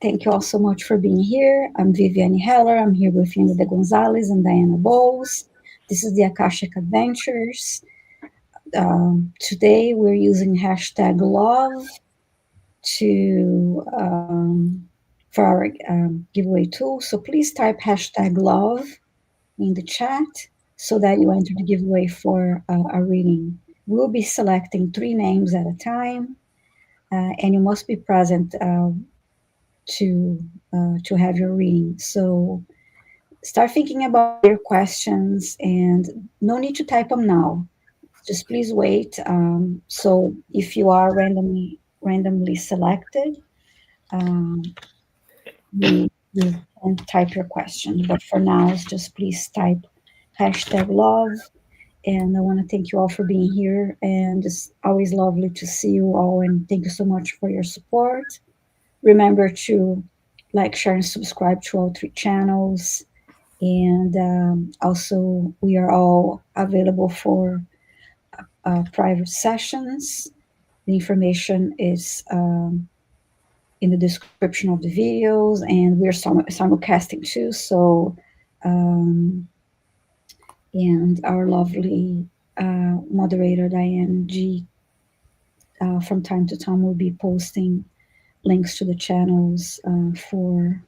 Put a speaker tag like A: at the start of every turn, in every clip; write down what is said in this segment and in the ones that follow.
A: Thank you all so much for being here. I'm Viviane Heller. I'm here with Linda Gonzalez and Diana Boles. This is the Akashic Adventures. Today we're using hashtag love to for our giveaway tool. So please type hashtag love in the chat so that you enter the giveaway for a reading. We'll be selecting 3 names at a time, and you must be present to have your reading. So start thinking about your questions, and no need to type them now. Just please wait. So if you are randomly selected, um, you can type your question. But for now, just please type hashtag love. And I want to thank you all for being here. And it's always lovely to see you all. And thank you so much for your support. Remember to like, share, and subscribe to all 3 channels. And also, we are all available for private sessions. The information is in the description of the videos, and we're simulcasting too. So, and our lovely moderator, Diane G, from time to time will be posting links to the channels for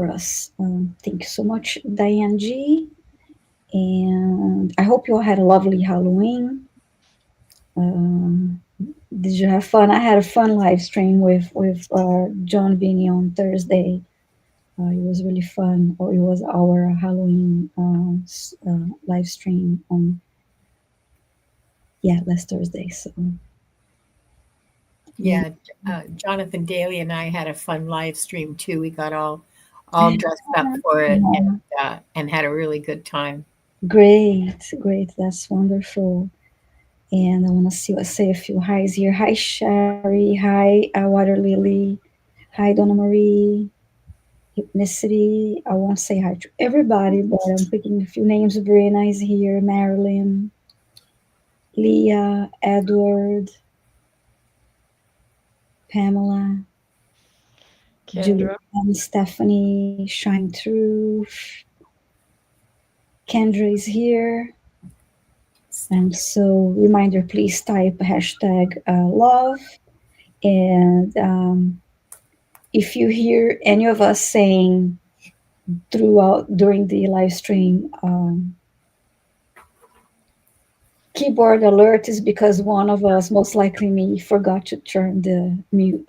A: us. Thank you so much, Diane G. And I hope you all had a lovely Halloween. Did you have fun? I had a fun live stream with John Beanie on Thursday. It was really fun. Or it was our Halloween live stream on last Thursday. So
B: yeah, Jonathan Daly and I had a fun live stream too. We got all dressed up for it and had a really good time.
A: Great. That's wonderful. And I want to say a few highs here. Hi, Sherry. Hi, Water Lily. Hi, Donna Marie. Hypnicity. I won't say hi to everybody, but I'm picking a few names. Brianna is here. Marilyn. Leah. Edward. Pamela.
C: Kendra.
A: Julia, Stephanie. Shine Truth. Kendra is here. And so, reminder, please type hashtag love. And if you hear any of us saying during the live stream, keyboard alert, is because one of us, most likely me, forgot to turn the mute,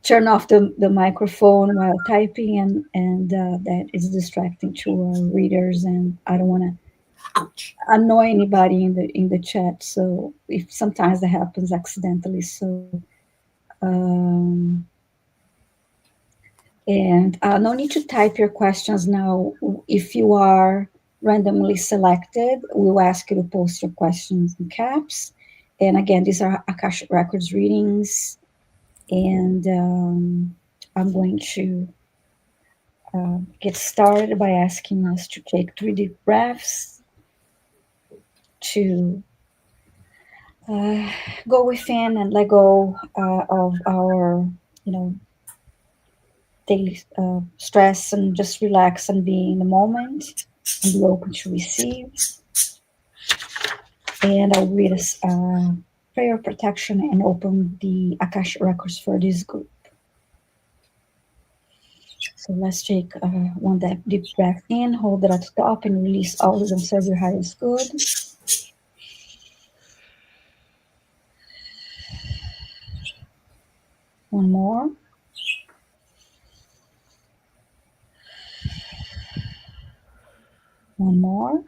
A: turn off the microphone while typing, and that is distracting to our readers, and I don't want to annoy anybody in the chat. So if sometimes that happens accidentally, so and no need to type your questions now. If you are randomly selected, we'll ask you to post your questions in caps. And again, these are Akashic Records readings, and I'm going to get started by asking us to take 3 deep breaths to go within and let go of our, daily stress, and just relax and be in the moment and be open to receive. And I'll read a prayer of protection and open the Akashic Records for this group. So let's take one deep breath in, hold it at the top, and release all of them. Serve your highest good. One more. One more.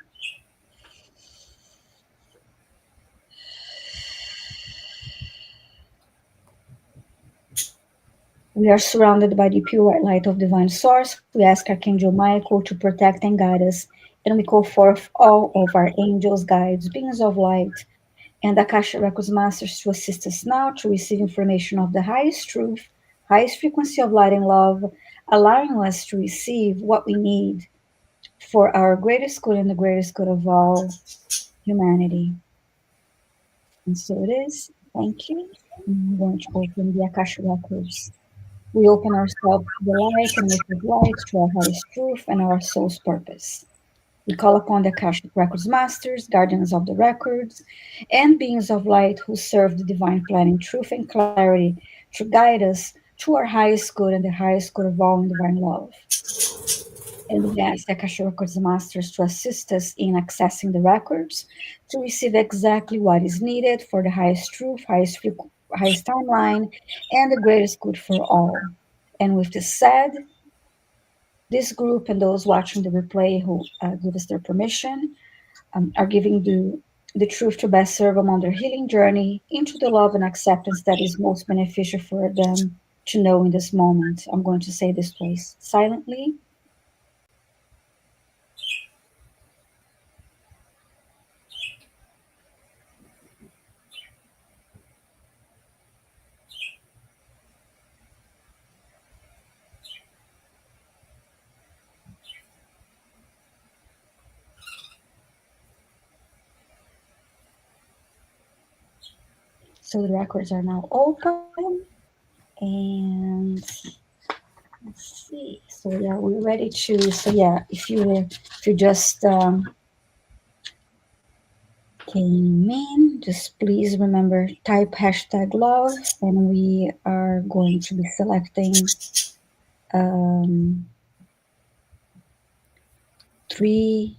A: We are surrounded by the pure white light of divine source. We ask Archangel Michael to protect and guide us, and we call forth all of our angels, guides, beings of light, and Akashic Records masters to assist us now to receive information of the highest truth, highest frequency of light and love, allowing us to receive what we need for our greatest good and the greatest good of all humanity. And so it is. Thank you. I'm going to open the Akashic Records. We open ourselves to the light and with the light to our highest truth and our soul's purpose. We call upon the Akashic Records masters, guardians of the records, and beings of light who serve the divine plan in truth and clarity to guide us to our highest good and the highest good of all in divine love. And we ask the Akashic Records masters to assist us in accessing the records to receive exactly what is needed for the highest truth, highest timeline, and the greatest good for all. And with this said, this group and those watching the replay who give us their permission are giving the truth to best serve them on their healing journey into the love and acceptance that is most beneficial for them to know in this moment. I'm going to say this twice silently. So the records are now open. And let's see. So yeah, we're ready to. So yeah, if you just came in, just please remember type hashtag love, and we are going to be selecting um, 3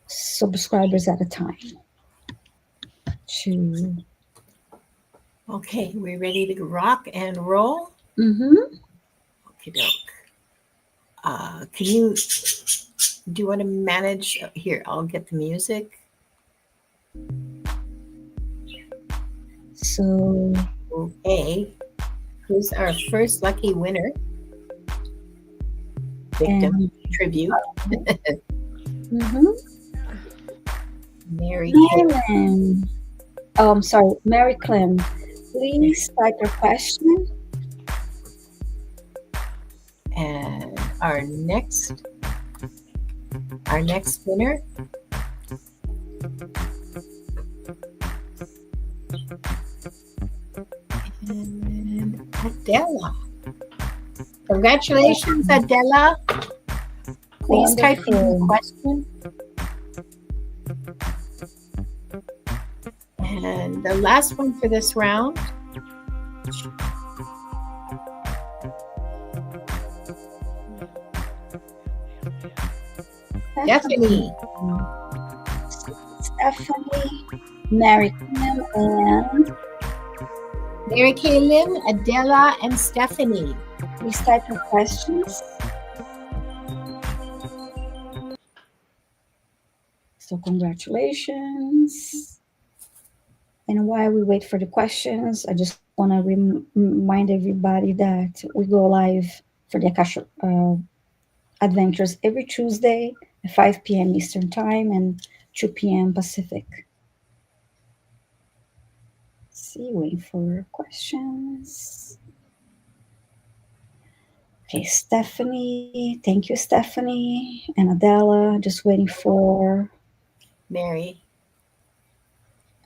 A: subscribers at a time. To
B: Okay, we ready to rock and roll?
A: mm-hmm.
B: Okay, doke. Can you do you want to manage? Here, I'll get the music.
A: So
B: Okay, who's our first lucky winner? Victim
A: and
B: tribute.
A: mm-hmm.
B: Mary Kay.
A: Helen. Oh, I'm sorry, Mary Clem. Please type your question.
B: And our next winner and Adela. Congratulations, Adela. Please type in your
A: Wonderful.
B: question. And the last one for this round. Stephanie.
A: Stephanie, Mary Kim, and
B: Mary Kay Lim, Adela, and Stephanie.
A: please type your questions. So congratulations. And while we wait for the questions, I just want to remind everybody that we go live for the Akashic Adventures every Tuesday at 5 p.m. Eastern Time and 2 p.m. Pacific. Let's see, waiting for questions. Okay, Stephanie. Thank you, Stephanie. And Adela, just waiting for
B: Mary.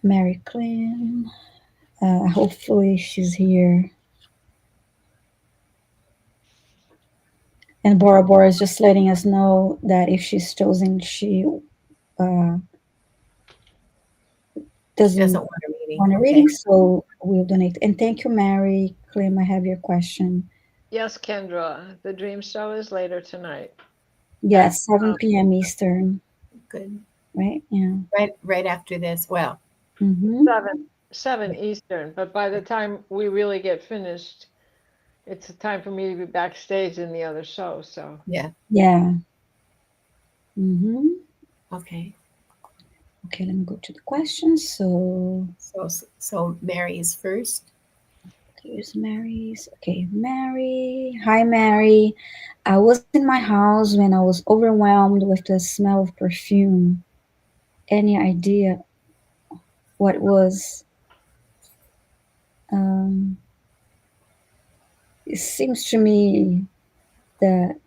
A: Mary Clem. Hopefully she's here. And Bora Bora is just letting us know that if she's chosen, she uh,
B: She doesn't
A: doesn't
B: want a reading.
A: want a
B: Okay.
A: reading, so we'll donate. And thank you, Mary Clem. I have your question.
C: Yes, Kendra. The dream show is later tonight.
A: Yeah, it's 7 p.m. Eastern,
B: Good.
A: right? Yeah.
B: Right after this. Well,
A: Mm-hmm.
C: 7 Eastern. But by the time we really get finished, it's a time for me to be backstage in the other show. So
B: yeah.
A: Yeah. Mm-hmm.
B: Okay.
A: Okay, let me go to the questions. So
B: So Mary is first.
A: here's Mary's. Okay, Mary. Hi, Mary. I was in my house when I was overwhelmed with the smell of perfume. Any idea what was? Um, it seems to me that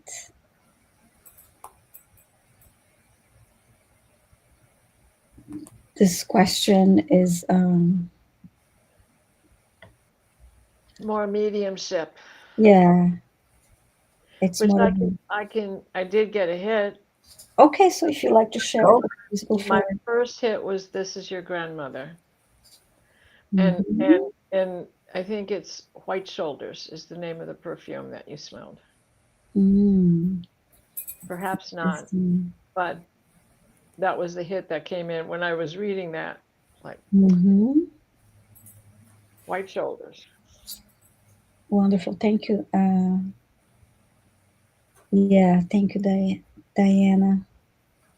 A: this question is
C: more mediumship,
A: Yeah, it's
C: which
A: more.
C: I did get a hit.
A: Okay, so if you like to share it,
B: Oh,
A: please go
C: My
A: for it.
C: first hit was "This Is Your Grandmother," and
A: Mm-hmm.
C: and I think it's "White Shoulders" is the name of the perfume that you smelled.
A: Mm,
C: Perhaps not,
A: interesting.
C: but that was the hit that came in when I was reading that, like
A: Mm-hmm.
C: "White Shoulders."
A: Wonderful. Thank you. Yeah, thank you, Diana.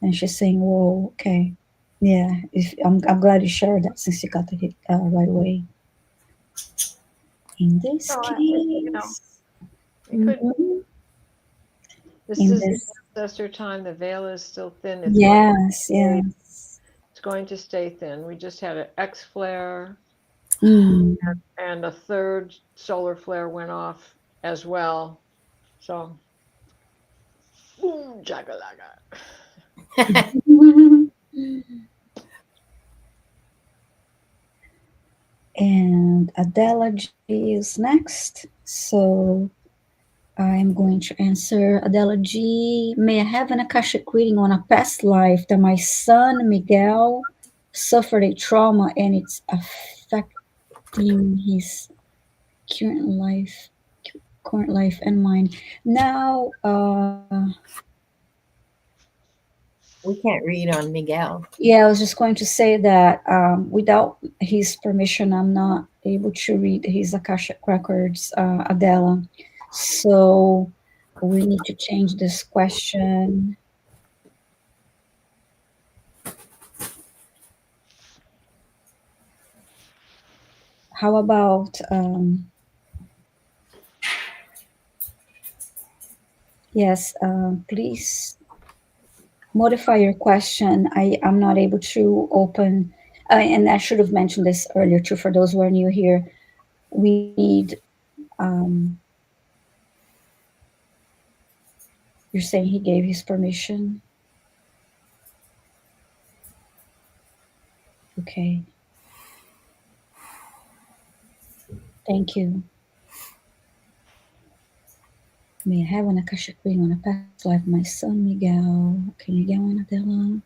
A: And she's saying, "Whoa, okay, yeah." I'm glad you shared that since you got the hit right away. In this
C: So
A: case,
C: it could.
A: mhm,
C: This
A: in
C: is the
A: this,
C: ancestor time. The veil is still thin.
A: yes, yes.
C: It's going to stay thin. We just had an X flare,
A: Mm.
C: and a third solar flare went off as well. So, boom, jagalaga.
A: And Adela G is next. So I'm going to answer Adela G. May I have an Akashic reading on a past life that my son Miguel suffered a trauma and it's affecting his current life, current life and mine. Now,
B: we can't read on Miguel.
A: yeah, I was just going to say that without his permission, I'm not able to read his Akashic Records, Adela. So we need to change this question. How about, yes, please modify your question. I'm not able to open, and I should have mentioned this earlier too, for those who are new here. We need, um, you're saying he gave his permission? Okay, thank you. May I have an Akashic reading on a past life, my son Miguel. Can you get one, Adela?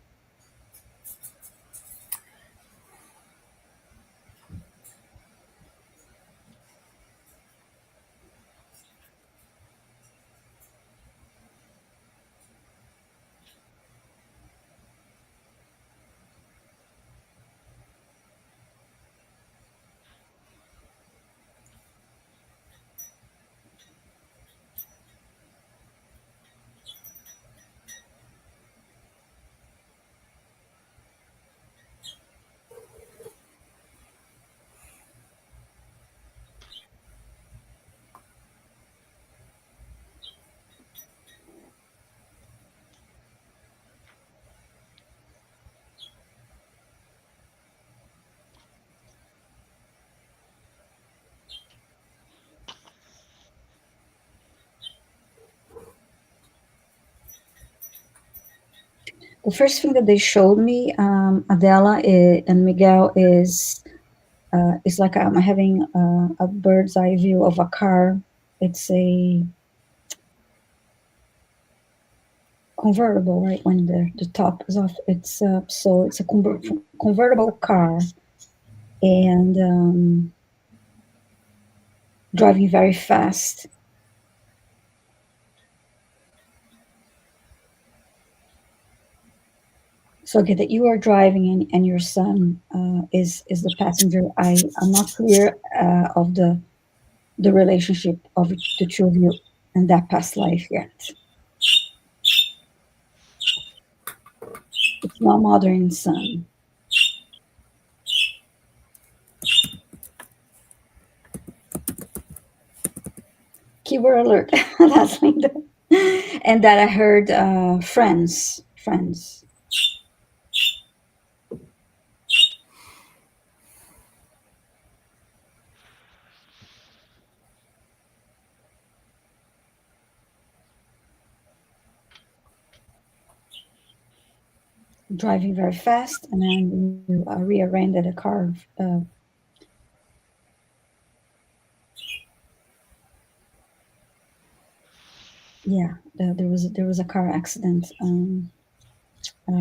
A: The first thing that they showed me, Adela and Miguel, is it's like I'm having a bird's eye view of a car. It's a convertible, right? When the top is off, it's so it's a convertible car, and driving very fast. So okay, that you are driving and your son is the passenger. I'm not clear of the relationship of the two of you in that past life yet. It's not mother and son. Keyword alert. That's Linda. And that I heard friends, friends. Driving very fast, and then you rear-ended a car. Yeah, there was a car accident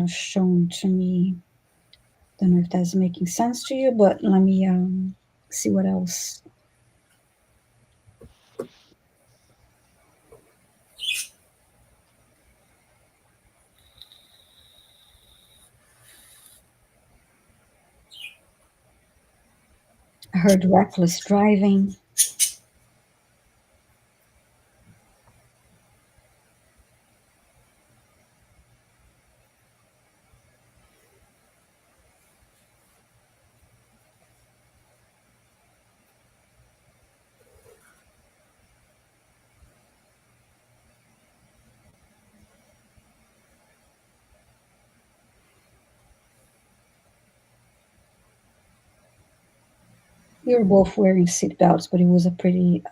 A: shown to me. Don't know if that's making sense to you, but let me see what else. I heard reckless driving. We were both wearing seatbelts, but it was a pretty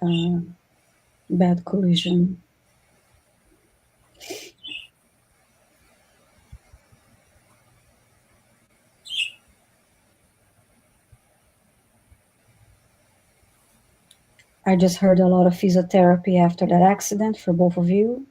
A: bad collision. I just heard a lot of physiotherapy after that accident for both of you.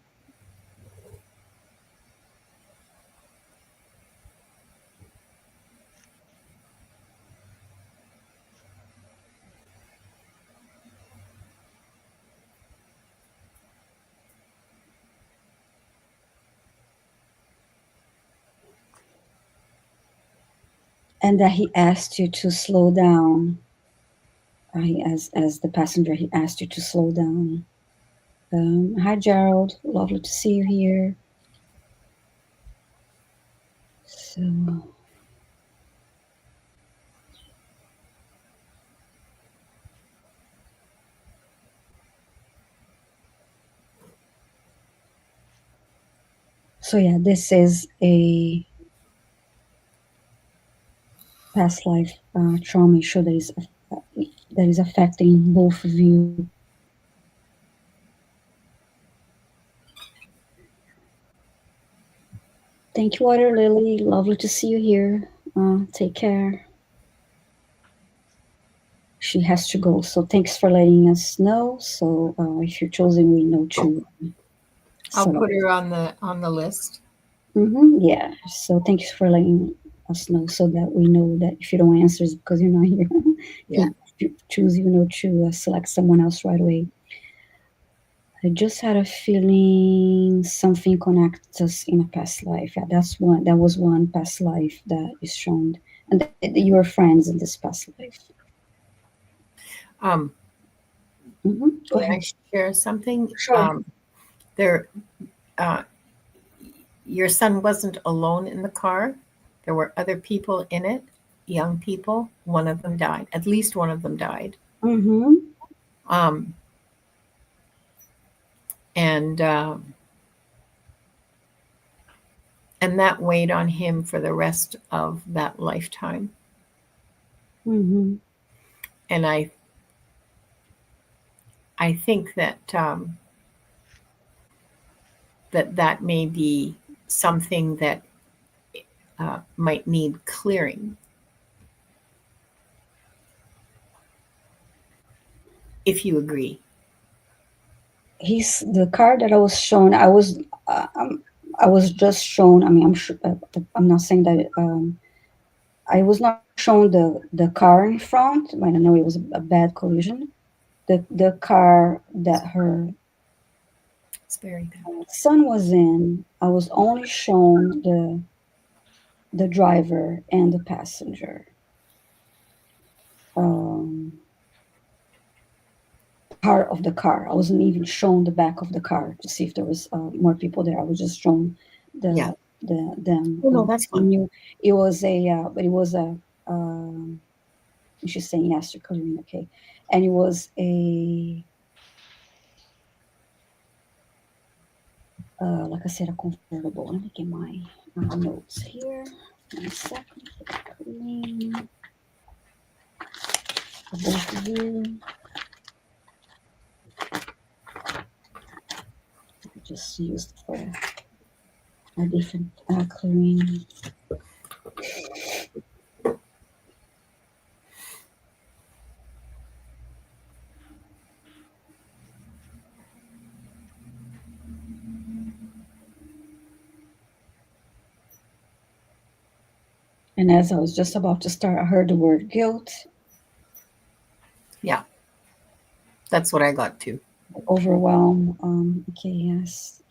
A: And that he asked you to slow down. As the passenger, he asked you to slow down. Hi, Gerald. Lovely to see you here. So, so yeah, this is a past life trauma issue that is affecting both of you. Thank you, Water Lily. Lovely to see you here. Take care. She has to go, so thanks for letting us know. So if you're chosen, we know to
B: I'll
A: select.
B: put her on the list.
A: Yeah. So thanks for letting us know so that we know that if you don't answer, it's because you're not here.
B: Yeah.
A: If you choose, to select someone else right away. I just had a feeling something connects us in a past life. Yeah, that's one. That was one past life that is shown, and you were friends in this past life.
B: Um,
A: Go
B: may I
A: ahead.
B: share something?
A: Sure.
B: There, uh, your son wasn't alone in the car. There were other people in it, young people. One of them died. At least one of them died.
A: Mm-hmm.
B: Um, and and that weighed on him for the rest of that lifetime.
A: Mm-hmm.
B: And I think that that may be something that might need clearing, if you agree.
A: He's the car that I was shown. I was just shown. I mean, I'm sure. I'm not saying that. I was not shown the car in front. I don't know. It was a bad collision. The car that her
B: It's very bad.
A: son was in. I was only shown the driver and the passenger. Um, part of the car. I wasn't even shown the back of the car to see if there was more people there. I was just shown
B: Yeah.
A: the them.
B: Oh no, that's
A: I
B: fine.
A: knew it was but it was a. She's saying yes to coloring, okay, and it was a. Like I said, a convertible. Let me get my notes here. 1 second. Clean. For both of you. I just used for a different clearing. And as I was just about to start, I heard the word guilt,
B: Yeah, that's what I got too.
A: overwhelm. Okay, yes.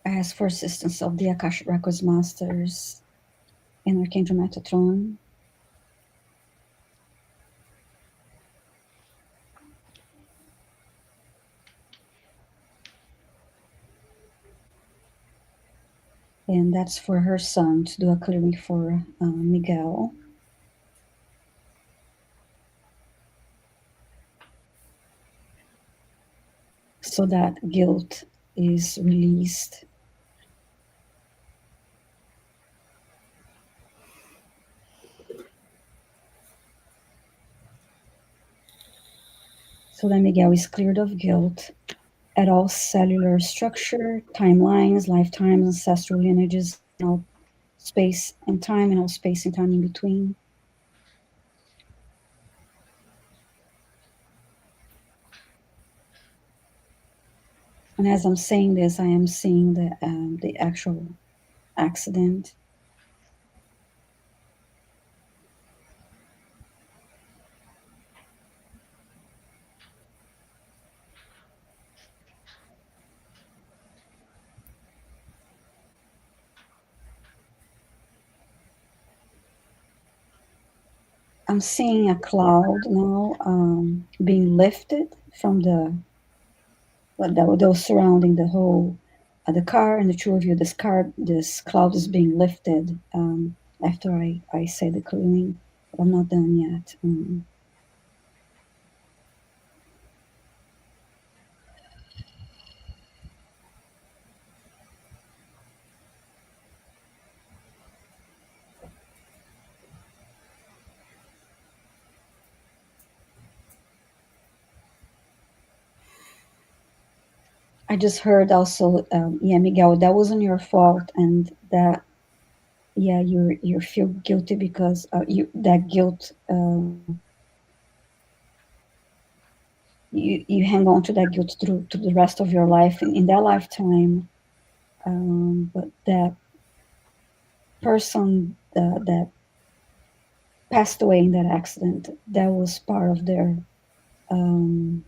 A: I asked for assistance of the Akashic Records masters and Archangel Metatron. And that's for her son to do a clearing for Miguel. So that guilt is released. So that Miguel is cleared of guilt at all cellular structure, timelines, lifetimes, ancestral lineages, and all space and time, and all space and time in between. And as I'm saying this, I am seeing the actual accident. I'm seeing a cloud now being lifted from that was surrounding the whole the car and the two of you. This cloud is being lifted after I say the clearing, but I'm not done yet. I just heard also, yeah, Miguel, that wasn't your fault, and that yeah, you feel guilty because you that guilt. You hang on to that guilt through to the rest of your life in that lifetime. But that person that passed away in that accident, that was part of their um,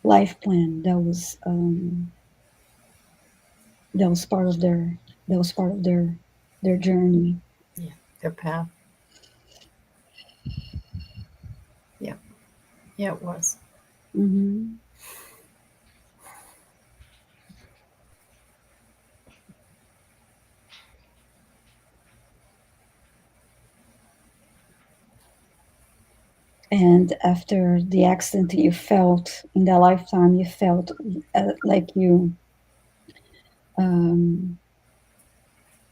A: life plan. That was part of their journey.
B: Yeah, their path. Yeah, yeah, it was.
A: Hmm. And after the accident, you felt in that lifetime, you felt like um,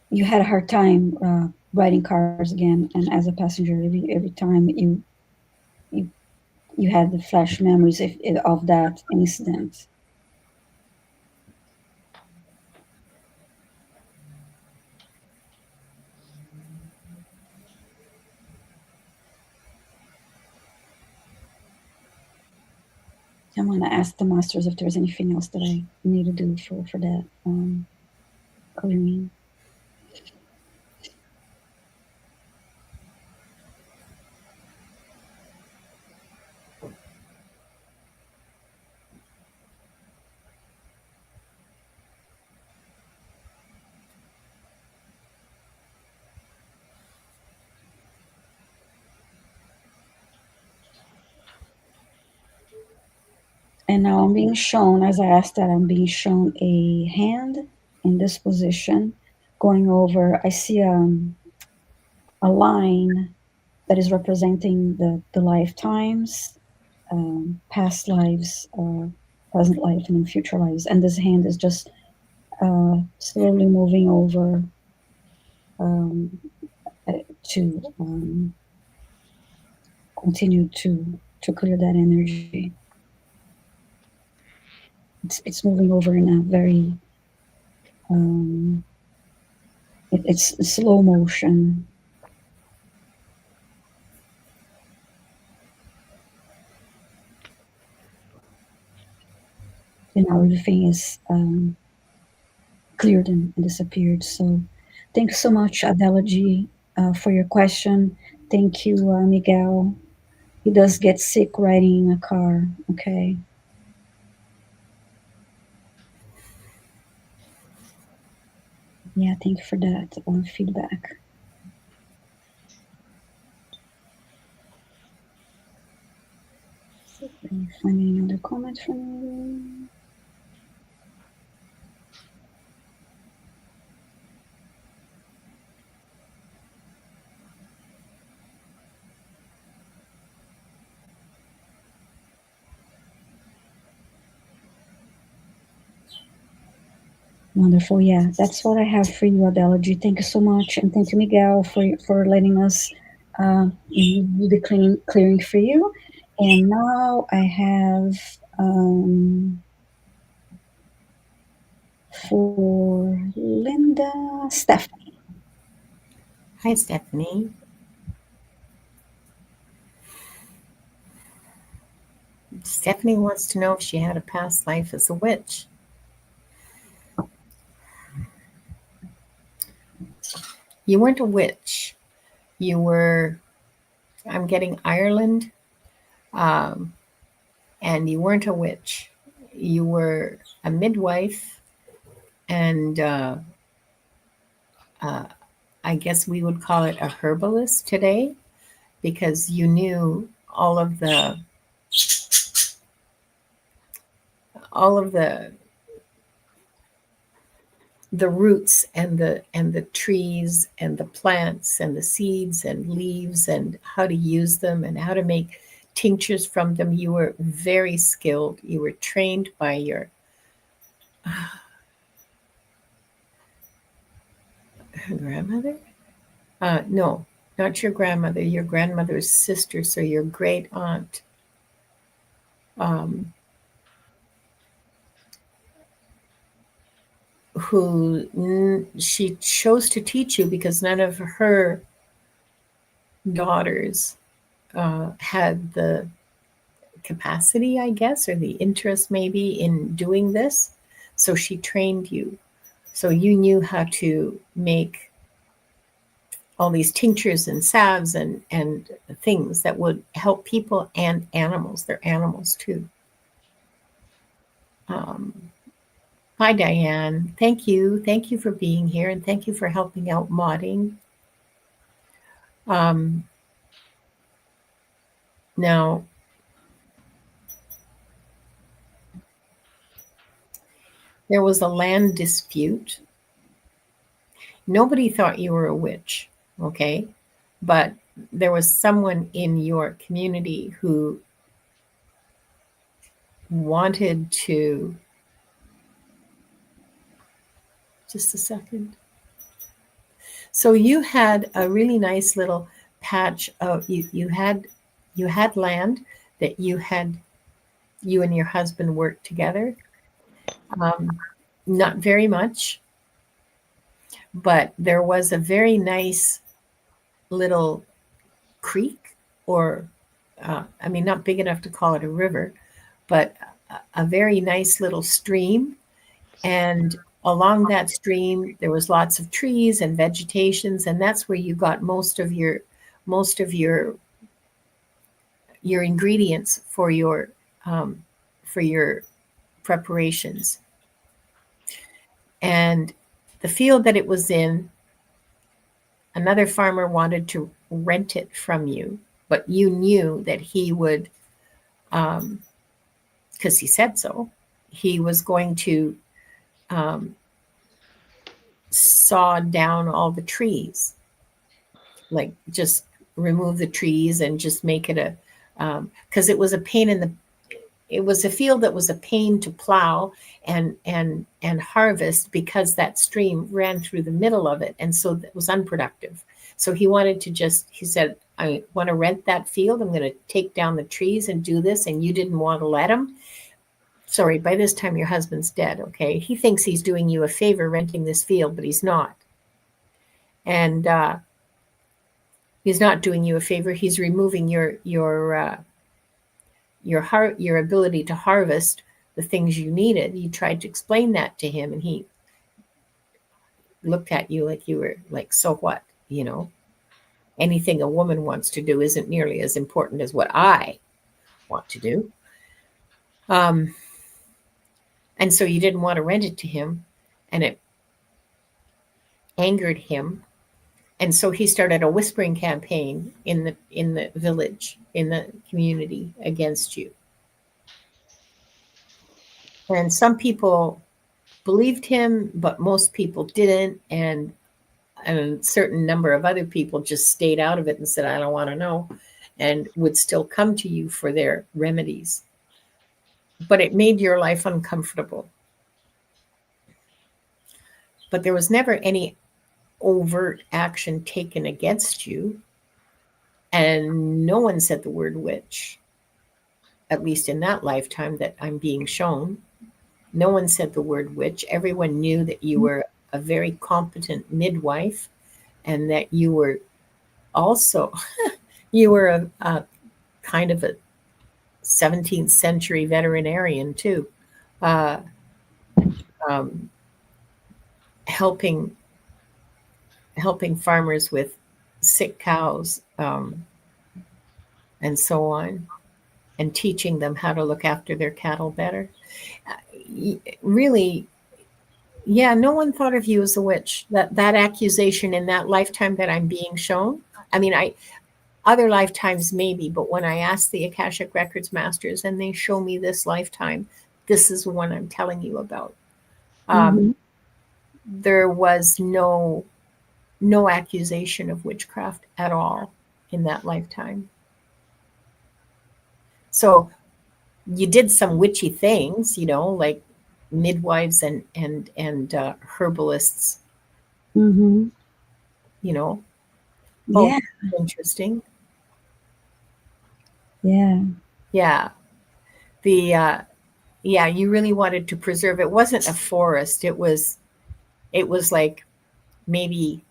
A: you had a hard time riding cars again. And as a passenger, every time you you had the flash memories of that incident. I'm gonna ask the masters if there's anything else that I need to do for that clearing. And now I'm being shown, as I asked that, I'm being shown a hand in this position, going over. I see a line that is representing the lifetimes, past lives, present life, and then future lives. And this hand is just slowly moving over um, to continue to clear that energy. It's moving over in a very um, it's slow motion. everything is cleared and disappeared. So thank you so much, Adela G, for your question. Thank you, Miguel. He does get sick riding in a car. Okay. Yeah, thank you for that feedback. Let me find any other comments from you. Wonderful. Yeah, that's what I have for you, Adela G. Thank you so much, and thank you, Miguel, for letting us do the clearing for you. And now I have for Linda, Stephanie.
B: Hi, Stephanie. Stephanie wants to know if she had a past life as a witch. You weren't a witch. You were, I'm getting Ireland, um, and you weren't a witch. You were a midwife, and uh, I guess we would call it a herbalist today, because you knew all of the roots and the trees and the plants and the seeds and leaves and how to use them and how to make tinctures from them. You were very skilled. You were trained by your grandmother. No, not your grandmother. Your grandmother's sister, so your great aunt. Um, who she chose to teach you because none of her daughters had the capacity, I guess, or the interest maybe in doing this. So she trained you. So you knew how to make all these tinctures and salves and things that would help people and animals. They're animals too. Um, Hi, Diane. Thank you. Thank you for being here and thank you for helping out modding. Um, Now, there was a land dispute. Nobody thought you were a witch, okay? But there was someone in your community who wanted to, just a second. So you had a really nice little patch of you had land that you and your husband worked together. Um, Not very much, but there was a very nice little creek, or I mean, not big enough to call it a river, but a very nice little stream. And along that stream, there was lots of trees and vegetations, and that's where you got most of your ingredients um, for your preparations. And the field that it was in, another farmer wanted to rent it from you, but you knew that he would, because he said so, he was going to um, saw down all the trees, like just remove the trees and just make it a, because it was a pain in the, it was a field that was a pain to plow and harvest because that stream ran through the middle of it, and so it was unproductive. So he wanted to just, he said, I want to rent that field. I'm going to take down the trees and do this, and you didn't want to let him. Sorry, by this time your husband's dead, okay? He thinks he's doing you a favor renting this field, but he's not. And he's not doing you a favor. He's removing your ability to harvest the things you needed. You tried to explain that to him, and he looked at you like you were like, so what? Anything a woman wants to do isn't nearly as important as what I want to do. And so you didn't want to rent it to him, and it angered him. And so he started a whispering campaign in the village, in the community, against you. And some people believed him, but most people didn't. And a certain number of other people just stayed out of it and said, I don't want to know, and would still come to you for their remedies. But it made your life uncomfortable. But there was never any overt action taken against you. And no one said the word witch, at least in that lifetime that I'm being shown. No one said the word witch. Everyone knew that you were a very competent midwife, and that you were also, you were a kind of a 17th century veterinarian too, um, helping farmers with sick cows, and so on, and teaching them how to look after their cattle better. Really, yeah, no one thought of you as a witch. That accusation in that lifetime that I'm being shown, I mean, other lifetimes maybe, but when I ask the Akashic Records masters and they show me this lifetime, this is the one I'm telling you about. There was no accusation of witchcraft at all in that lifetime. So you did some witchy things, like midwives and herbalists.
A: Yeah.
B: Oh, interesting.
A: Yeah.
B: Yeah. You really wanted to preserve. It wasn't a forest. It was like maybe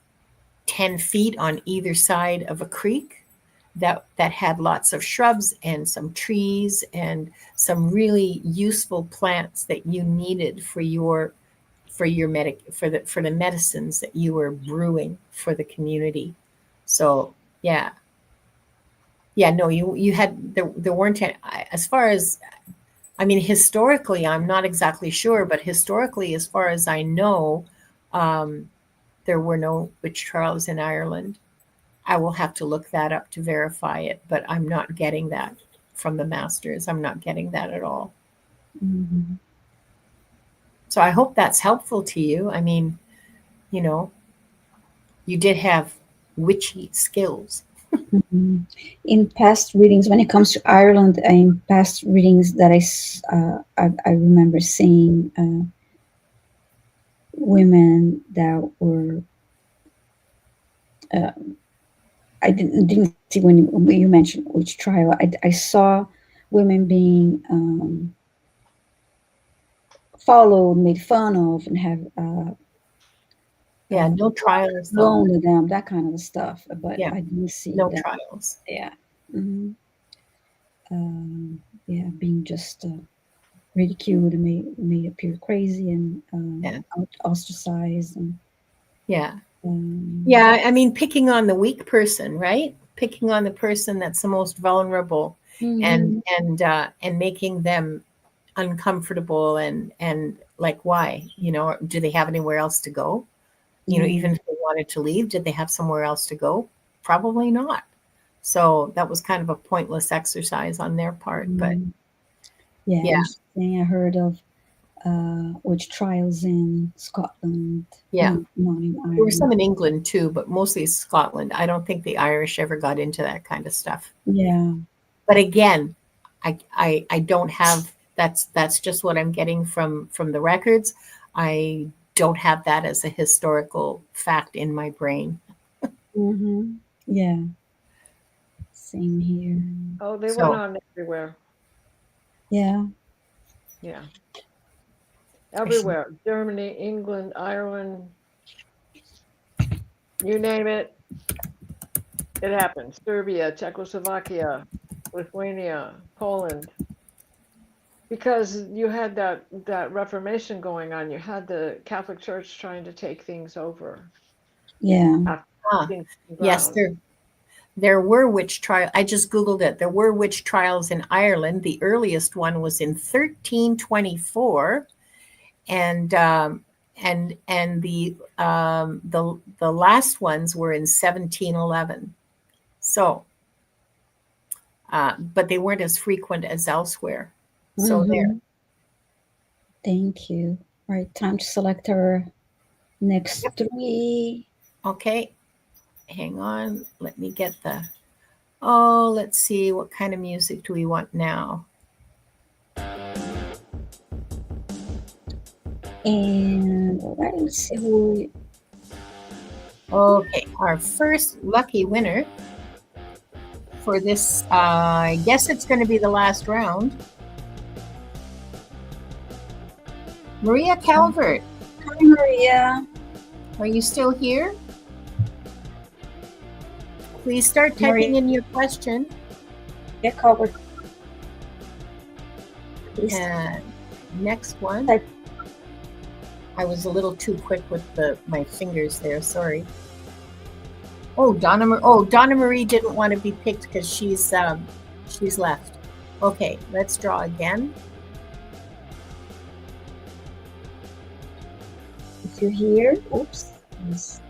B: 10 feet on either side of a creek that had lots of shrubs and some trees and some really useful plants that you needed for the medicines that you were brewing for the community. So no, you had, there weren't any, as far as, I mean, historically, I'm not exactly sure, but historically, as far as I know, there were no witch trials in Ireland. I will have to look that up to verify it, but I'm not getting that from the masters. I'm not getting that at all. So I hope that's helpful to you. I mean, you did have witchy skills.
A: In past readings, when it comes to Ireland, in past readings that I remember seeing women that were, I didn't see when you mentioned witch trial. I saw women being followed, made fun of, and have
B: no trials,
A: blown to them, that kind of stuff. But
B: Yeah,
A: I didn't see
B: no
A: that.
B: trials.
A: Yeah. Being just ridiculed and made appear crazy and ostracized. And
B: I mean, picking on the weak person, right? Picking on the person that's the most vulnerable, and making them uncomfortable, and like, why? Do they have anywhere else to go? Even if they wanted to leave, did they have somewhere else to go? Probably not. So that was kind of a pointless exercise on their part. But
A: interesting. I heard of witch trials in Scotland. Not in Ireland.
B: There were some in England too, but mostly Scotland. I don't think the Irish ever got into that kind of stuff. But again, I don't have, that's just what I'm getting from the records. I don't have that as a historical fact in my brain.
A: Yeah. Same here.
C: Oh, they went on everywhere.
A: Yeah.
C: Everywhere. Germany, England, Ireland, you name it, it happened. Serbia, Czechoslovakia, Lithuania, Poland. because you had that Reformation going on. You had the Catholic Church trying to take things over
A: Yeah.
C: after
B: Ah,
C: things on the
B: yes,
C: ground.
B: there were witch trials. I just Googled it. There were witch trials in Ireland. The earliest one was in 1324, and the last ones were in 1711. So, but they weren't as frequent as elsewhere. So there.
A: Mhm. Thank you. All right, time to select our next
B: Yep.
A: three.
B: Okay. Hang on. Let me get the. Oh, let's see. What kind of music do we want now?
A: And all right, let's see who.
B: Okay, our first lucky winner for this, I guess it's going to be the last round. Maria Calvert,
A: Hi, Maria.
B: are you still here? Please start typing
A: Maria
B: in your question.
A: covered. Please
B: And next one.
A: type.
B: I was a little too quick with my fingers there. Sorry. Oh, Donna Marie didn't want to be picked because she's left. Okay, let's draw again.
A: If you're here, oops. Yes.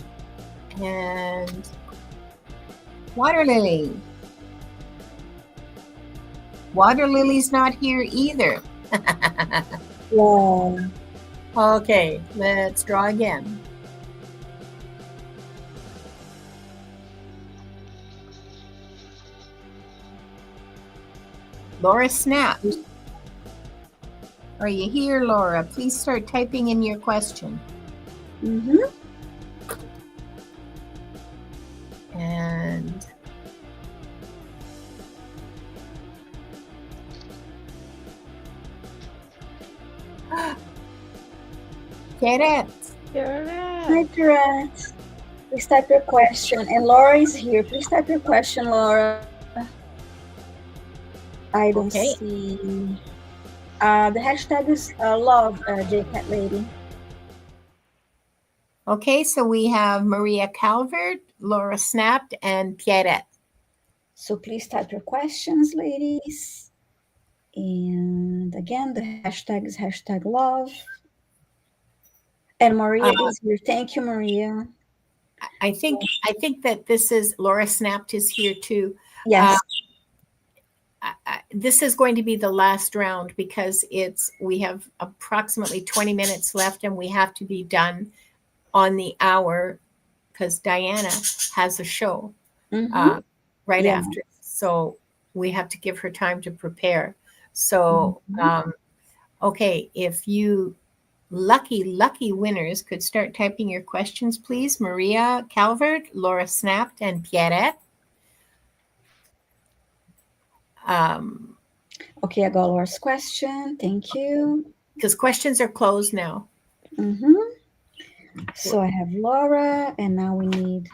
B: And Water Lily. Water Lily's not here either.
A: Yeah.
B: Okay, let's draw again. Laura Snap. Are you here, Laura? Please start typing in your question.
A: Mm-hmm.
B: And Keret.
C: There
A: Hi,
C: it is.
A: Therese. Please type your question. And Laura is here. Please type your question, Laura. I don't
B: Okay.
A: see. The hashtag is love, JCat lady.
B: Okay, so we have Maria Calvert, Laura Snapped, and Pierrette.
A: So please type your questions, ladies. And again, the hashtag is hashtag love. And Maria is here. Thank you, Maria.
B: I think that this is Laura Snapped is here too.
A: Yes.
B: This is going to be the last round because we have approximately 20 minutes left and we have to be done on the hour because Diana has a show right
A: Yeah.
B: after. So we have to give her time to prepare. So, okay, if you lucky winners could start typing your questions, please. Maria Calvert, Laura Snapped, and Pierrette.
A: Okay, I got Laura's question. Thank you.
B: Because questions are closed now.
A: So I have Laura, and now we need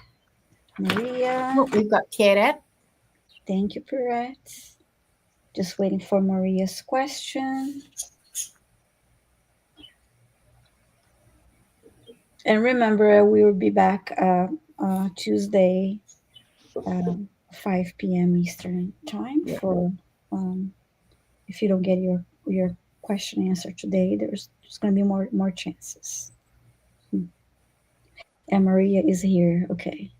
A: Maria.
B: Oh, we've got Pierrette.
A: Thank you, Perrette. Just waiting for Maria's question. And remember, we will be back Tuesday, 5 p.m. Eastern time. For if you don't get your question answered today, there's going to be more chances. And Maria is here. Okay.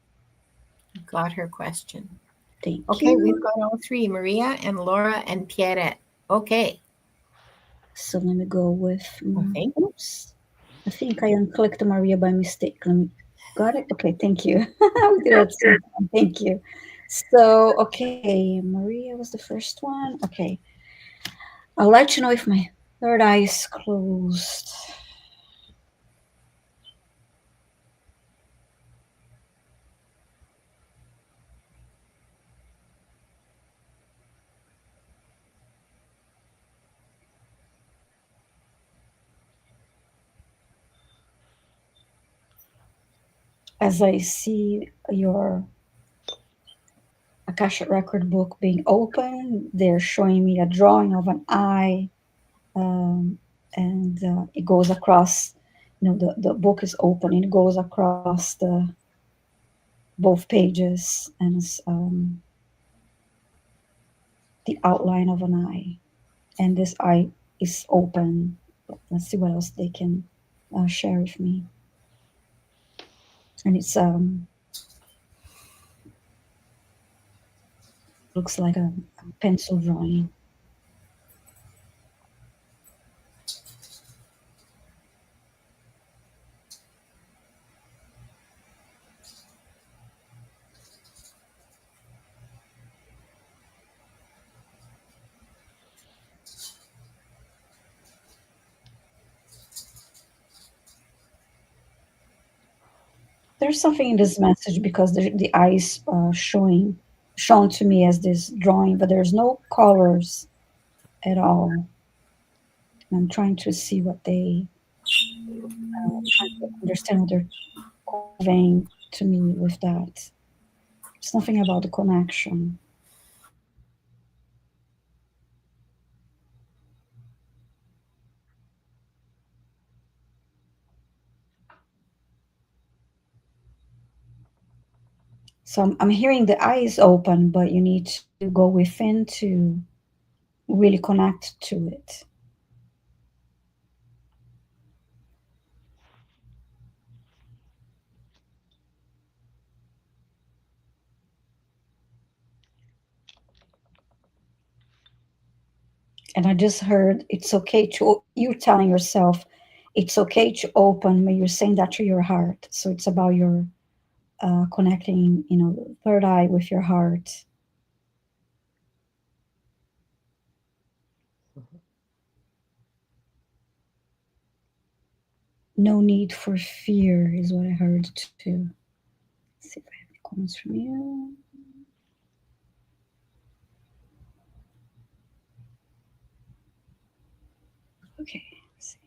B: Got her question.
A: Thank
B: Okay,
A: you.
B: we've got all three, Maria and Laura and Pierrette. Okay.
A: So let me go with.
B: Okay.
A: Oops. I think I unclicked Maria by mistake. Got it? Okay, thank you. We did it at the same time. Thank you. So, okay, Maria was the first one. Okay. I'll let you know if my third eye is closed. As I see your Akashic record book being open, they're showing me a drawing of an eye um, and it goes across. The book is open and it goes across the both pages, and it's the outline of an eye, and this eye is open. Let's see what else they can share with me. And it's looks like a pencil drawing. There's something in this message because the eye is shown to me as this drawing, but there's no colors at all. I'm trying to see what they trying to understand what they're conveying to me with that. It's nothing about the connection. So I'm hearing the eye is open, but you need to go within to really connect to it. And I just heard it's okay to, you're telling yourself it's okay to open, but you're saying that to your heart. So it's about your connecting, third eye with your heart. No need for fear is what I heard too. Let's see if I have any comments from you. Okay. Let's see.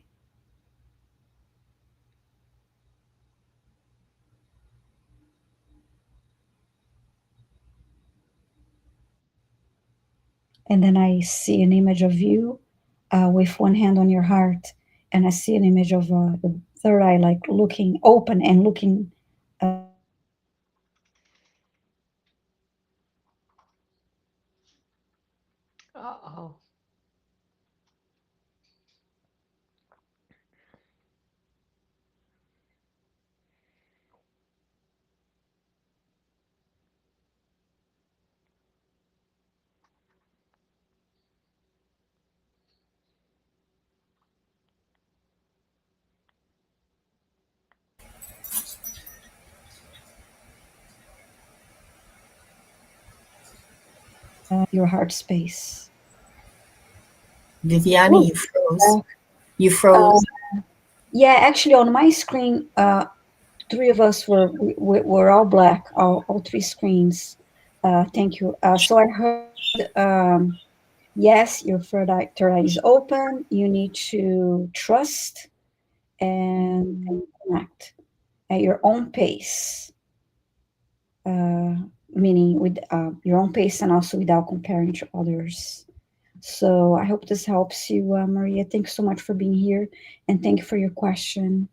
A: And then I see an image of you with one hand on your heart, and I see an image of the third eye, like looking open and looking
C: Uh-oh.
A: your heart space.
B: Viviane,
A: Oh,
B: you froze. You
A: uh,
B: froze.
A: yeah, actually, on my screen, three of us were all black, all three screens. Thank you. So I heard, yes, your third eye is open. You need to trust and connect at your own pace, uh, meaning with your own pace and also without comparing to others. So I hope this helps you, Maria. Thanks so much for being here, and thank you for your question.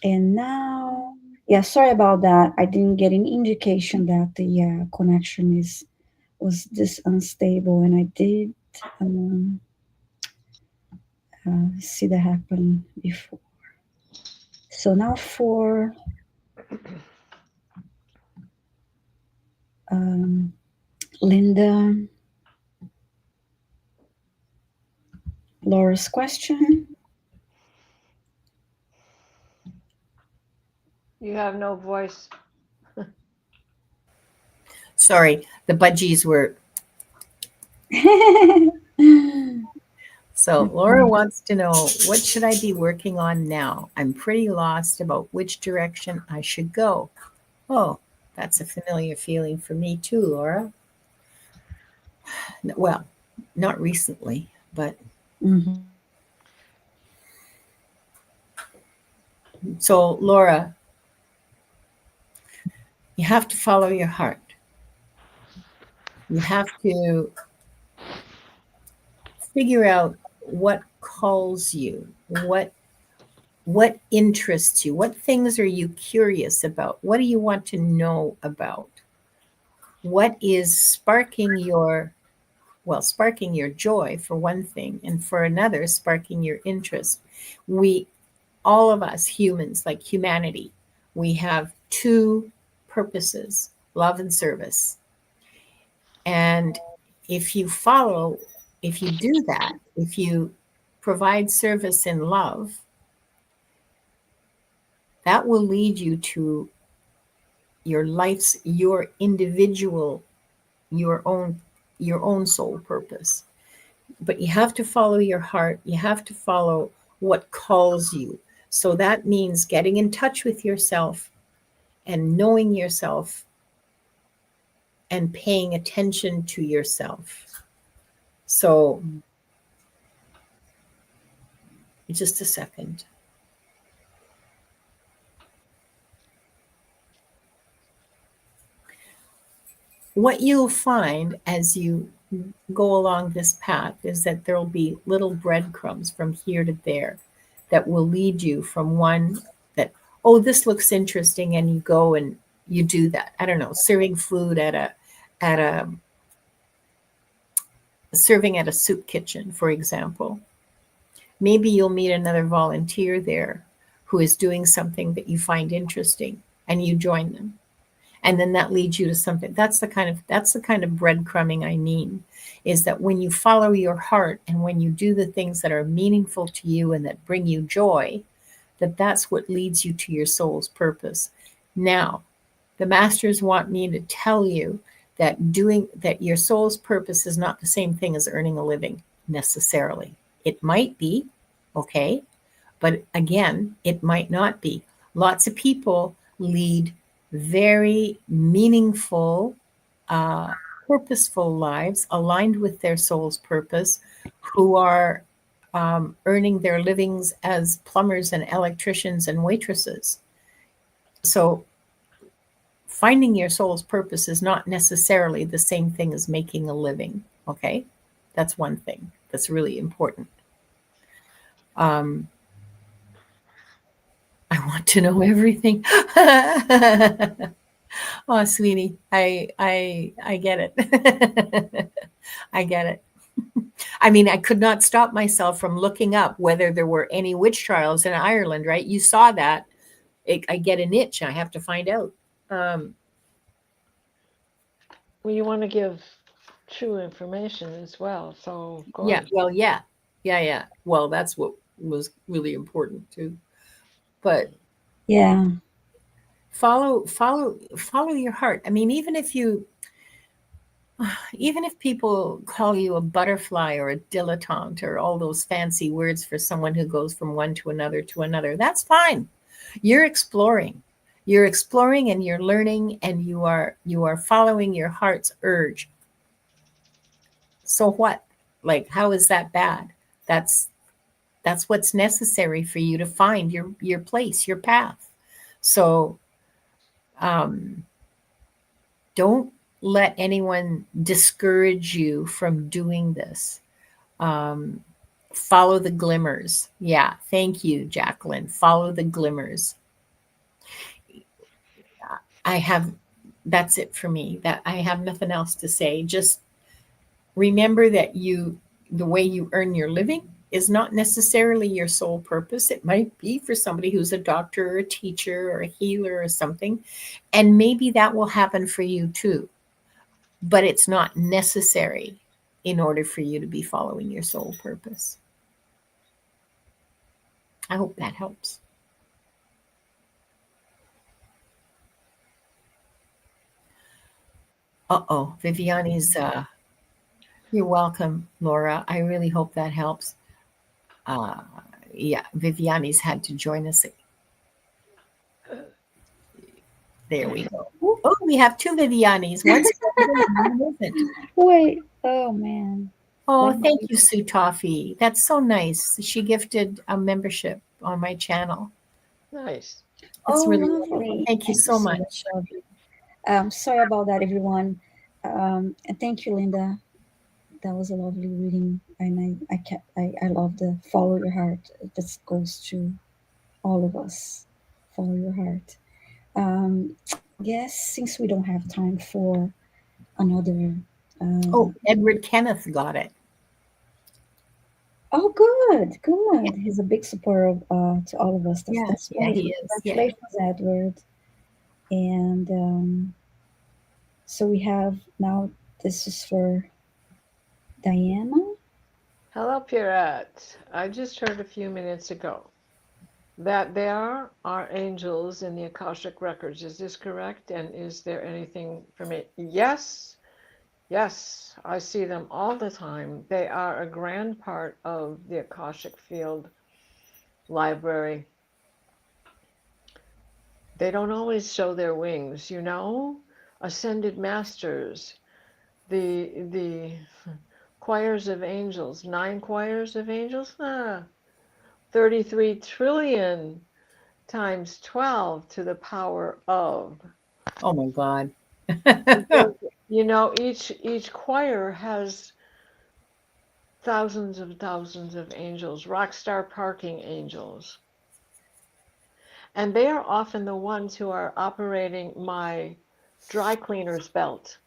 A: And now, yeah, sorry about that. I didn't get an indication that the connection is was this unstable, and I did um, see that happen before. So now for um, Linda, Laura's question.
C: You have no voice.
B: Sorry, the budgies were. So Laura wants to know, what should I be working on now? I'm pretty lost about which direction I should go. Oh, that's a familiar feeling for me too, Laura. Well, not recently, but
A: Mhm.
B: so Laura, you have to follow your heart. You have to figure out what calls you, what interests you, what things are you curious about, what do you want to know about, what is sparking your joy for one thing, and for another sparking your interest. We, all of us humans, like humanity, we have two purposes: love and service. And if you follow, if you do that, if you provide service in love, that will lead you to your life's, your individual, your own, your own soul purpose. But you have to follow your heart, you have to follow what calls you. So that means getting in touch with yourself and knowing yourself and paying attention to yourself. So just a second. What you'll find as you go along this path is that there'll be little breadcrumbs from here to there that will lead you from one that, oh, this looks interesting, and you go and you do that. I don't know, serving food at a serving at a soup kitchen, for example. Maybe you'll meet another volunteer there who is doing something that you find interesting, and you join them. And then that leads you to something. That's the kind of breadcrumbing I mean, is that when you follow your heart and when you do the things that are meaningful to you and that bring you joy, that's what leads you to your soul's purpose. Now, the masters want me to tell you that doing that, your soul's purpose is not the same thing as earning a living necessarily. It might be, okay, but again, it might not be. Lots of people lead very meaningful, purposeful lives aligned with their soul's purpose, who are earning their livings as plumbers and electricians and waitresses. So finding your soul's purpose is not necessarily the same thing as making a living. Okay, that's one thing that's really important. um, I want to know everything. Oh, sweetie, I get it. I get it. I mean, I could not stop myself from looking up whether there were any witch trials in Ireland, right? You saw that. I get an itch. I have to find out. Um,
C: Well, you want to give true information as well. So of
B: yeah,
C: course.
B: well, yeah. Yeah, yeah. Well, that's what was really important too. But
A: Yeah.
B: follow your heart. I mean, even if people call you a butterfly or a dilettante or all those fancy words for someone who goes from one to another, that's fine. You're exploring. You're exploring and you're learning, and you are following your heart's urge. So what? Like, how is that bad? That's that's what's necessary for you to find your place, your path. So um don't let anyone discourage you from doing this. Um, follow the glimmers. Yeah, thank you, Jacqueline. Follow the glimmers. I have, that's it for me. That I have nothing else to say. Just remember that the way you earn your living is not necessarily your sole purpose. It might be for somebody who's a doctor or a teacher or a healer or something. And maybe that will happen for you too. But it's not necessary in order for you to be following your soul purpose. I hope that helps. Uh-oh, Viviane's, you're welcome, Laura. I really hope that helps. Uh, yeah, Viviane's had to join us. There we go. Oh, we have two Vivianes. One's one isn't.
A: Wait. Oh man.
B: Oh,
A: Let
B: thank
A: me.
B: you, Sue Toffee. That's so nice. She gifted a membership on my channel.
C: Nice.
B: It's
A: Oh,
B: really wonderful.
A: lovely.
B: Thank you
A: Thank you
B: so
A: so
B: much.
A: much, Shelby. Sorry about that, everyone. And thank you, Linda. that was a lovely reading, and I love the follow your heart. This goes to all of us. Follow your heart. Um, yes, since we don't have time for another.
B: Oh,
A: Uh,
B: Edward Kenneth got it.
A: oh, good, good. He's a big supporter to all of us.
B: Yeah,
A: That's
B: yeah,
A: wonderful.
B: he is. Yeah.
A: Congratulations, Edward. And so we have now. This is for Diana.
C: Hello, Pierrette. I just heard a few minutes ago that there are angels in the Akashic Records. Is this correct? And is there anything for me? Yes, yes, I see them all the time. They are a grand part of the Akashic Field Library. They don't always show their wings, you know? Ascended masters, the choirs of angels, 9 choirs of angels, 33 trillion times 12 to the power of.
B: Oh my God.
C: You know, each choir has thousands of angels, rock star parking angels. And they are often the ones who are operating my dry cleaner's belt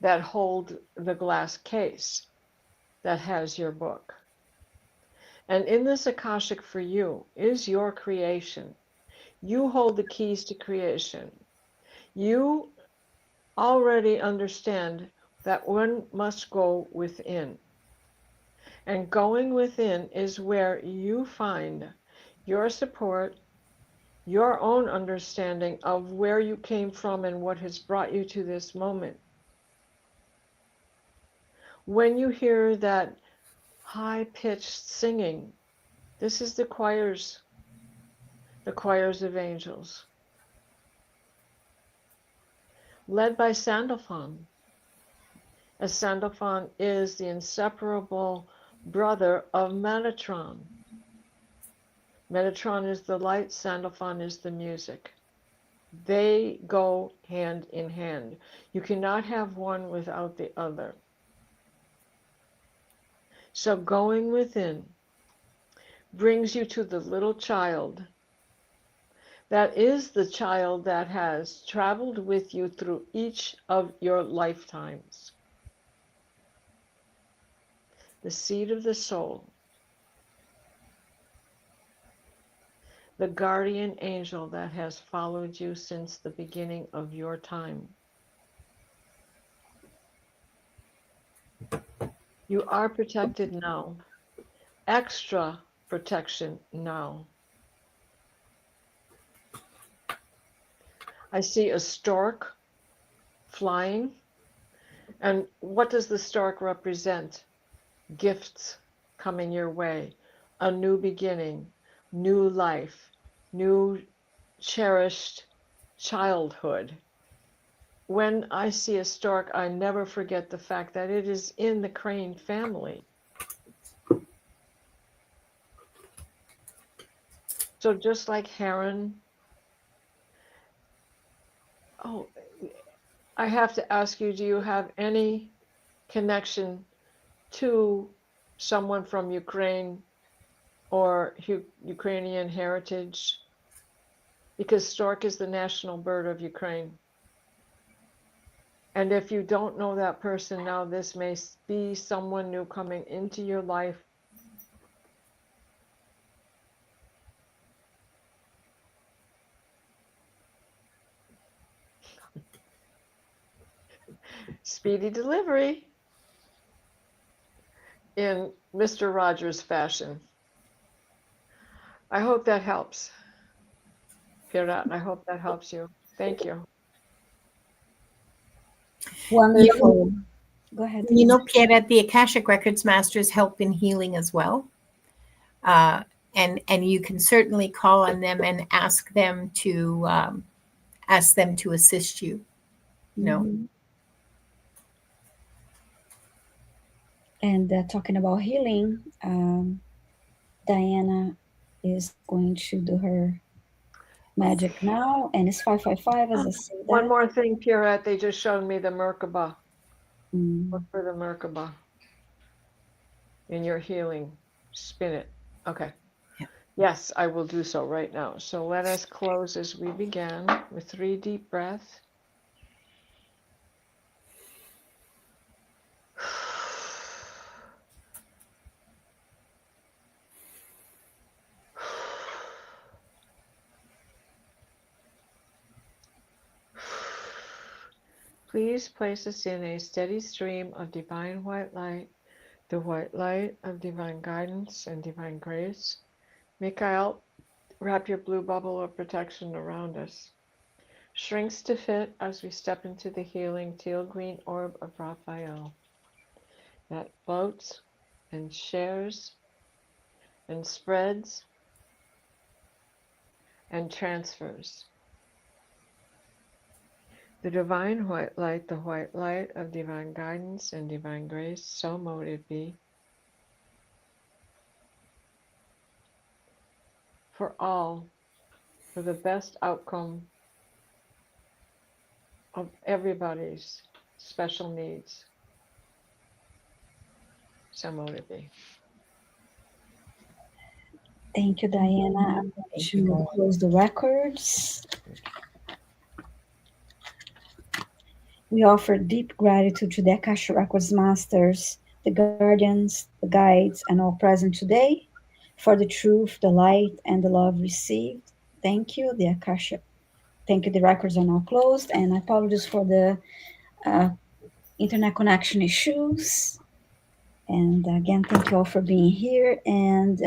C: that hold the glass case that has your book. And in this Akashic for you is your creation. You hold the keys to creation. You already understand that one must go within. And going within is where you find your support, your own understanding of where you came from and what has brought you to this moment. When you hear that high pitched singing, this is the choirs of angels, led by Sandalphon, as Sandalphon is the inseparable brother of Metatron. Metatron is the light, Sandalphon is the music. They go hand in hand. You cannot have one without the other. So going within brings you to the little child. That is the child that has traveled with you through each of your lifetimes. The seed of the soul, the guardian angel that has followed you since the beginning of your time. You are protected now. Extra protection now. I see a stork flying. And what does the stork represent? Gifts coming your way, a new beginning, new life, new cherished childhood. When I see a stork, I never forget the fact that it is in the crane family. So just like heron, oh, I have to ask you, do you have any connection to someone from Ukraine or Ukrainian heritage? Because stork is the national bird of Ukraine. And if you don't know that person now, this may be someone new coming into your life. Speedy delivery in Mr. Rogers fashion. I hope that helps, Pirat. I hope that helps you. Thank you.
B: You,
A: Wonderful. Go ahead,
B: you
A: Diana.
B: know, Pierre, the Akashic Records masters help in healing as well. Uh, and you can certainly call on them and ask them to assist you. You know,
A: Mhm. And talking about healing, Diana is going to do her magic now, and it's 555 as I say
C: One
A: that.
C: more thing, Pirat. They just showed me the Merkaba.
A: Mm.
C: Look for the Merkaba. in your healing. Spin it. Okay.
B: Yeah.
C: Yes, I will do so right now. So let us close as we began with 3 deep breaths. Please place us in a steady stream of divine white light, the white light of divine guidance and divine grace. Mikhail, wrap your blue bubble of protection around us. Shrinks to fit as we step into the healing teal green orb of Raphael that floats and shares and spreads and transfers. The divine white light, the white light of divine guidance and divine grace, so mote it be. For all, for the best outcome of everybody's special needs. So mote it be.
A: Thank you, Diana. I'm going to close the records. We offer deep gratitude to the Akashic Records masters, the guardians, the guides, and all present today for the truth, the light, and the love received. Thank you, the Akashic. Thank you. The records are now closed, and I apologize for the uh, internet connection issues. And again, thank you all for being here. And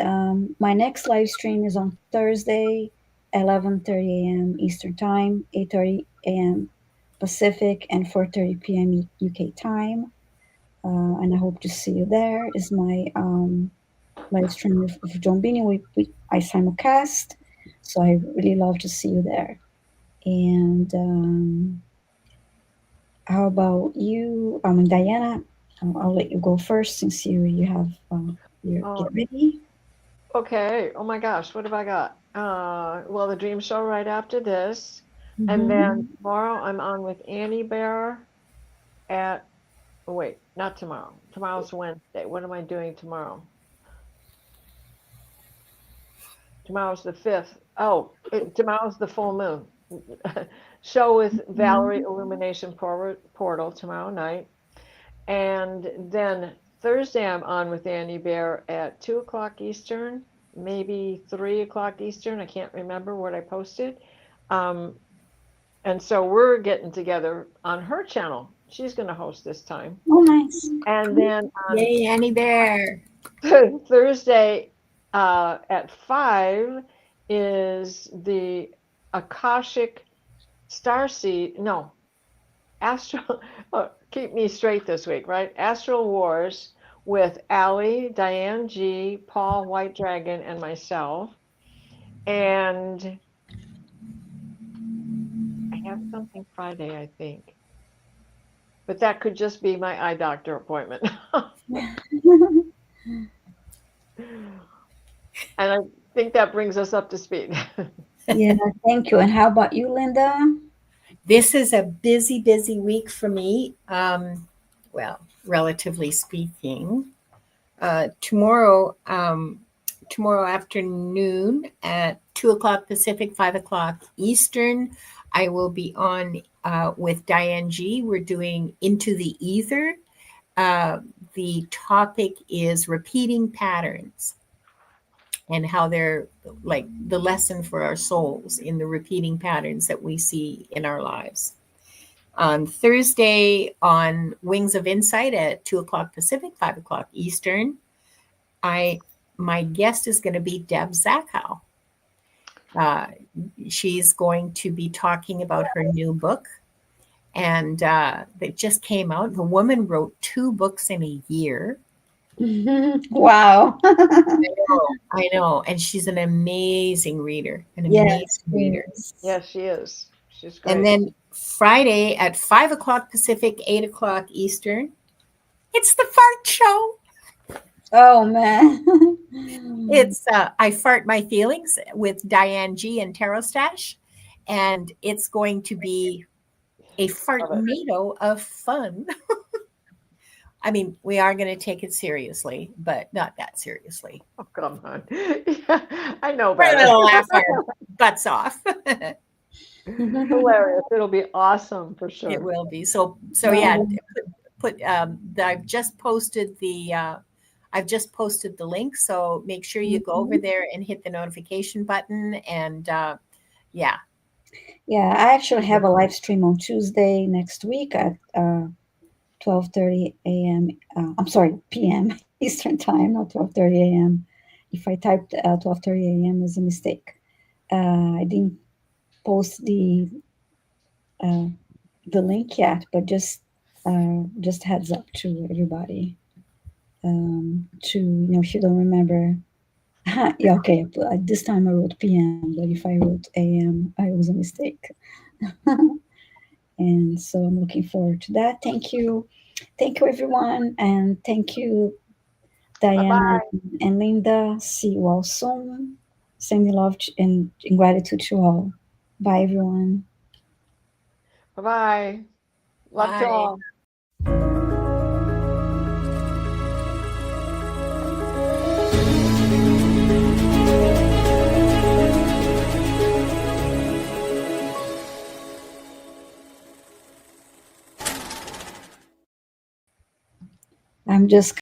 A: my next live stream is on Thursday, 11:30 a.m. Eastern Time, 8:30 a.m. Pacific, and 4:30 p.m. UK time. And I hope to see you there. Is my live stream with John Bini. I simulcast, so I really love to see you there. And how about you? Diana, I'll let you go first since you have your
C: Oh,
A: get ready.
C: okay. Oh my gosh, what have I got? Well, the dream show right after this. And
A: Mm-hmm.
C: then tomorrow I'm on with Annie Bear at, oh, wait, not tomorrow. Tomorrow's Wednesday. What am I doing tomorrow? Tomorrow's the 5th. Oh, tomorrow's the full moon. Show with Valerie Illumination Portal tomorrow night. And then Thursday I'm on with Annie Bear at 2 o'clock Eastern, maybe 3 o'clock Eastern. I can't remember what I posted. And so we're getting together on her channel. She's going to host this time.
A: Oh, nice.
C: And then on
B: Yay, Annie Bear.
C: Thursday at 5 is the Akashic Starseed. No, Astral. Oh, keep me straight this week, right? Astral Wars with Allie, Diane G, Paul White Dragon, and myself. And I have something Friday, I think. But that could just be my eye doctor appointment. And I think that brings us up to speed.
A: Yeah, thank you. And how about you, Linda?
B: This is a busy, busy week for me. Well, relatively speaking. Tomorrow afternoon at 2 o'clock Pacific, 5 o'clock Eastern, I will be on with Diane G. We're doing Into the Ether. The topic is repeating patterns and how they're like the lesson for our souls in the repeating patterns that we see in our lives. On Thursday on Wings of Insight at 2 o'clock Pacific, 5 o'clock Eastern, my guest is going to be Deb Zachow. She's going to be talking about her new book, and that just came out. The woman wrote 2 books in a year.
A: Wow.
B: I know. And she's an amazing reader,
A: Yes,
C: Yes, she is. She's great.
B: And then Friday at 5 o'clock Pacific, 8 o'clock Eastern, it's the Fart Show.
A: Oh, man.
B: It's I Fart My Feelings with Diane G and Tarot Stash. And it's going to be a fartnado of fun. I mean, we are going to take it seriously, but not that seriously.
C: Oh, come on. Yeah, I know
B: We're
C: better.
B: going to laugh our butts off.
C: Hilarious. It'll be awesome for
B: It
C: sure.
B: will be. So yeah,
A: Well,
B: put I've just posted the link, so make sure you go over
A: mhm.
B: there and hit the notification button, and yeah.
A: Yeah, I actually have a live stream on Tuesday next week at 12:30 a.m. I'm sorry, p.m. Eastern time, not 12:30 a.m. If I typed 12:30 a.m. is a mistake. I didn't post uh, the link yet, but just heads up to everybody. To if you don't remember, yeah, okay. This time I wrote p.m., but if I wrote a.m., I was a mistake. And so I'm looking forward to that. Thank you everyone, and thank you
C: Bye
A: Diana
C: bye.
A: and Linda. See you all soon. Sending love and gratitude to all. Bye, everyone.
C: Bye bye. Love to
B: Bye.
C: all.
A: I'm just